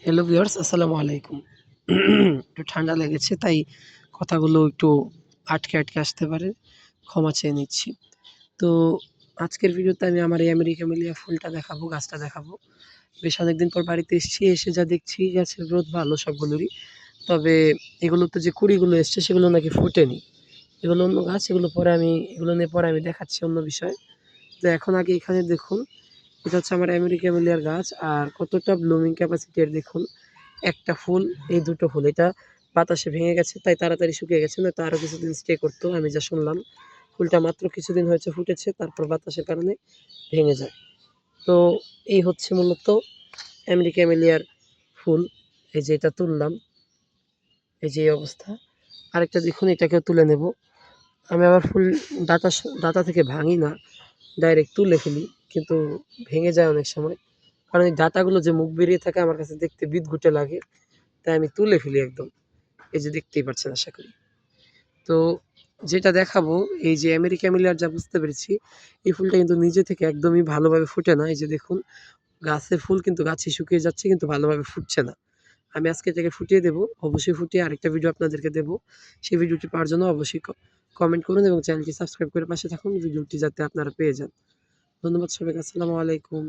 Hello viewers, আসসালামু আলাইকুম। একটু ঠান্ডা লেগেছে তাই কথাগুলো একটু আটকে আসতে পারে। ক্ষমা চেয়ে নিচ্ছি। তো আজকের ভিডিওতে আমি আমার এই আমেরিকা মিলিয়া ফুলটা দেখাবো, গাছটা দেখাবো। বেশ অনেকদিন পর বাড়িতে এসেছি। এসে যা দেখছি গাছের গ্রোথ ভালো সবগুলোরই। তবে এগুলোতে যে কুঁড়িগুলো এসছে সেগুলো নাকি ফোটেনি। এগুলো অন্য গাছ, এগুলো নিয়ে পরে আমি দেখাচ্ছি অন্য বিষয়। তো এখন আগে এখানে দেখুন, এটা হচ্ছে আমার আমেরিকা মিলিয়ার গাছ আর কতটা ব্লুমিং ক্যাপাসিটি এর দেখুন। একটা ফুল, এই দুটো ফুল। এটা বাতাসে ভেঙে গেছে তাই তাড়াতাড়ি শুকিয়ে গেছে, নয়তো আরও কিছুদিন স্টে করতো। আমি যা শুনলাম, ফুলটা মাত্র কিছুদিন হয়েছে ফুটেছে, তারপর বাতাসের কারণে ভেঙে যায়। তো এই হচ্ছে মূলত আমেরিকা ক্যামেলিয়ার ফুল। এই যে এটা তুললাম, এই যে এই অবস্থা। আরেকটা দেখুন, এটাকেও তুলে নেব। আমি আবার ফুল ডাঁটা থেকে ভাঙি না, ডাইরেক্ট তুলে ফেলি, কিন্তু ভেঙে যায় অনেক সময়। কারণ এই ডাঁটাগুলো যে মুখ বেরিয়ে থাকে আমার কাছে দেখতে বিদঘুটে লাগে, তাই আমি তুলে ফেলি একদম। এই যে দেখতেই পাচ্ছেন আশা করি। তো যেটা দেখাবো, এই যে আমেরিকা ক্যামেলিয়ার যা বুঝতে পেরেছি, এই ফুলটা কিন্তু নিজে থেকে একদমই ভালোভাবে ফুটে না। এই যে দেখুন, গাছের ফুল কিন্তু গাছই শুকিয়ে যাচ্ছে, কিন্তু ভালোভাবে ফুটছে না। আমি আজকে এটাকে ফুটিয়ে দেবো, অবশ্যই ফুটিয়ে আরেকটা ভিডিও আপনাদেরকে দেবো। সেই ভিডিওটি পাওয়ার জন্য অবশ্যই কমেন্ট করুন এবং চ্যানেলটি সাবস্ক্রাইব করে পাশে থাকুন, ভিডিওটি যাতে আপনারা পেয়ে যান। ধন্যবাদ সবাইকে। আসসালামু আলাইকুম।